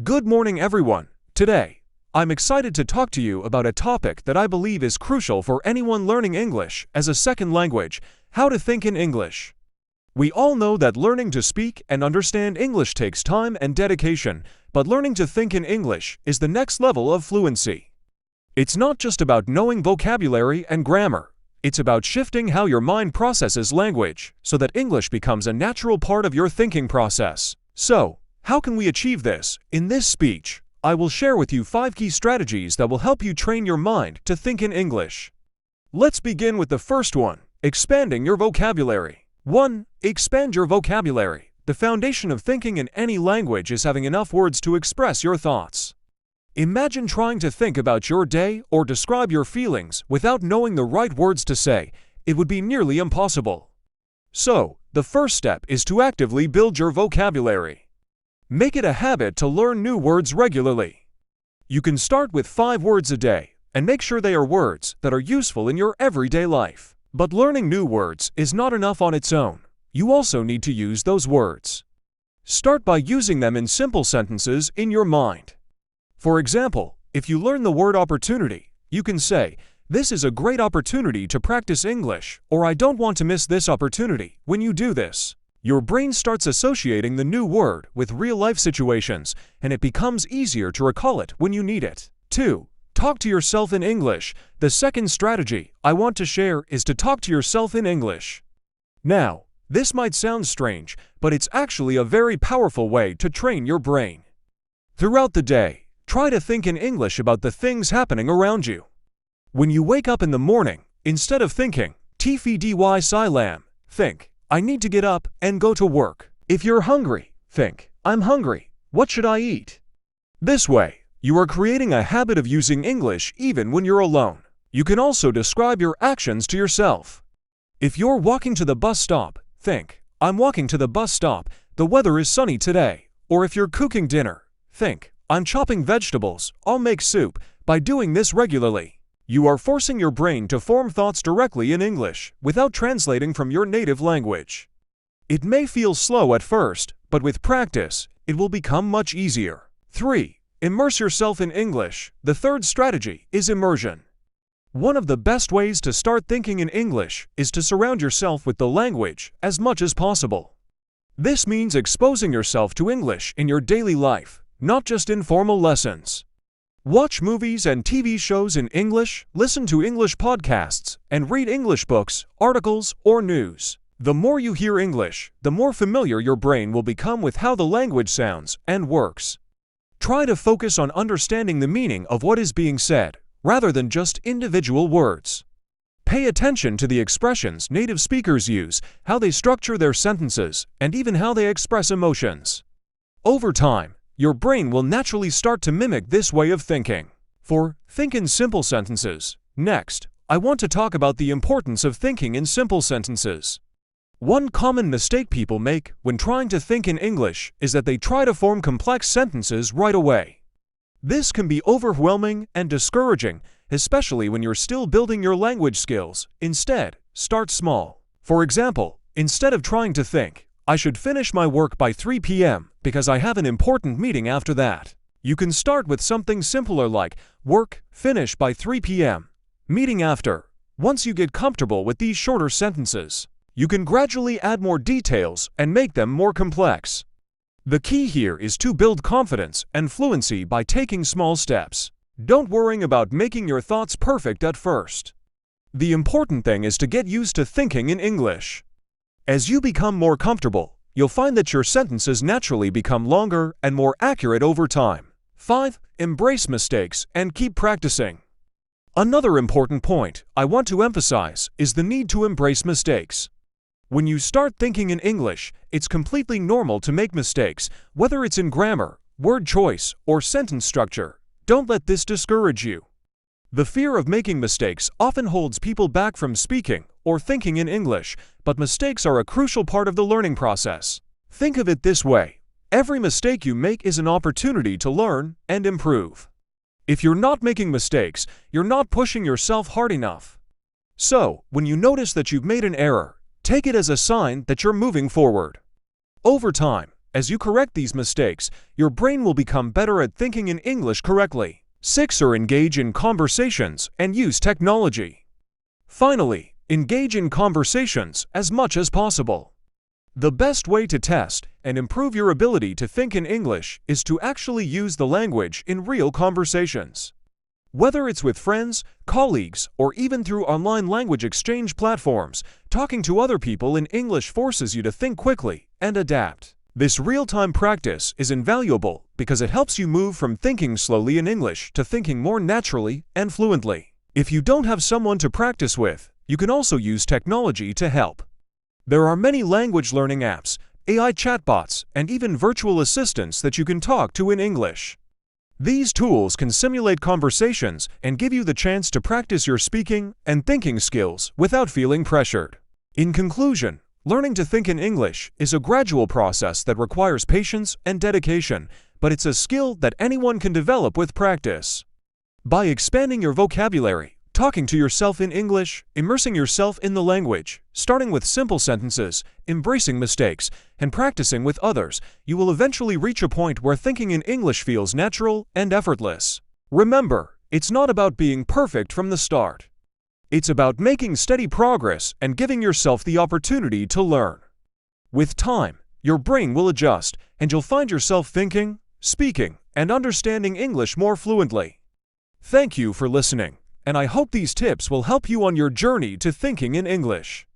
Good morning, everyone. Today, I'm excited to talk to you about a topic that I believe is crucial for anyone learning English as a second language: how to think in English. We all know that learning to speak and understand English takes time and dedication, but learning to think in English is the next level of fluency. It's not just about knowing vocabulary and grammar. It's about shifting how your mind processes language so that English becomes a natural part of your thinking process. So, how can we achieve this? In this speech, I will share with you 5 key strategies that will help you train your mind to think in English. Let's begin with the first one: expanding your vocabulary. 1. Expand your vocabulary. The foundation of thinking in any language is having enough words to express your thoughts. Imagine trying to think about your day or describe your feelings without knowing the right words to say. It would be nearly impossible. So, the first step is to actively build your vocabulary. Make it a habit to learn new words regularly. You can start with 5 words a day and make sure they are words that are useful in your everyday life. But learning new words is not enough on its own. You also need to use those words. Start by using them in simple sentences in your mind. For example, if you learn the word opportunity, you can say, "This is a great opportunity to practice English," or "I don't want to miss this opportunity." When you do this, your brain starts associating the new word with real-life situations, and it becomes easier to recall it when you need it. 2. Talk to yourself in English. The second strategy I want to share is to talk to yourself in English. Now, this might sound strange, but it's actually a very powerful way to train your brain. Throughout the day, try to think in English about the things happening around you. When you wake up in the morning, instead of thinking, "TFDY Silam," think, "I need to get up and go to work." If you're hungry, think, "I'm hungry. What should I eat?" This way, you are creating a habit of using English even when you're alone. You can also describe your actions to yourself. If you're walking to the bus stop, think, "I'm walking to the bus stop. The weather is sunny today." Or if you're cooking dinner, think, "I'm chopping vegetables. I'll make soup." By doing this regularly, you are forcing your brain to form thoughts directly in English without translating from your native language. It may feel slow at first, but with practice, it will become much easier. 3. Immerse yourself in English. The third strategy is immersion. One of the best ways to start thinking in English is to surround yourself with the language as much as possible. This means exposing yourself to English in your daily life, not just informal lessons. Watch movies and TV shows in English, listen to English podcasts, and read English books, articles, or news. The more you hear English, the more familiar your brain will become with how the language sounds and works. Try to focus on understanding the meaning of what is being said, rather than just individual words. Pay attention to the expressions native speakers use, how they structure their sentences, and even how they express emotions. Over time, your brain will naturally start to mimic this way of thinking. Think in simple sentences. Next, I want to talk about the importance of thinking in simple sentences. One common mistake people make when trying to think in English is that they try to form complex sentences right away. This can be overwhelming and discouraging, especially when you're still building your language skills. Instead, start small. For example, instead of trying to think, "I should finish my work by 3 p.m. because I have an important meeting after that," you can start with something simpler like, "Work, finish by 3 p.m. Meeting after." Once you get comfortable with these shorter sentences, you can gradually add more details and make them more complex. The key here is to build confidence and fluency by taking small steps. Don't worry about making your thoughts perfect at first. The important thing is to get used to thinking in English. As you become more comfortable, you'll find that your sentences naturally become longer and more accurate over time. 5. Embrace mistakes and keep practicing. Another important point I want to emphasize is the need to embrace mistakes. When you start thinking in English, it's completely normal to make mistakes, whether it's in grammar, word choice, or sentence structure. Don't let this discourage you. The fear of making mistakes often holds people back from speaking or thinking in English, but mistakes are a crucial part of the learning process. Think of it this way: every mistake you make is an opportunity to learn and improve. If you're not making mistakes, you're not pushing yourself hard enough. So, when you notice that you've made an error, take it as a sign that you're moving forward. Over time, As you correct these mistakes, your brain will become better at thinking in English correctly. 6. Engage in conversations and use technology. Finally, engage in conversations as much as possible. The best way to test and improve your ability to think in English is to actually use the language in real conversations. Whether it's with friends, colleagues, or even through online language exchange platforms, talking to other people in English forces you to think quickly and adapt. This real-time practice is invaluable because it helps you move from thinking slowly in English to thinking more naturally and fluently. If you don't have someone to practice with, you can also use technology to help. There are many language learning apps, AI chatbots, and even virtual assistants that you can talk to in English. These tools can simulate conversations and give you the chance to practice your speaking and thinking skills without feeling pressured. In conclusion, learning to think in English is a gradual process that requires patience and dedication, but it's a skill that anyone can develop with practice. By expanding your vocabulary, talking to yourself in English, immersing yourself in the language, starting with simple sentences, embracing mistakes, and practicing with others, you will eventually reach a point where thinking in English feels natural and effortless. Remember, it's not about being perfect from the start. It's about making steady progress and giving yourself the opportunity to learn. With time, your brain will adjust, and you'll find yourself thinking, speaking, and understanding English more fluently. Thank you for listening, and I hope these tips will help you on your journey to thinking in English.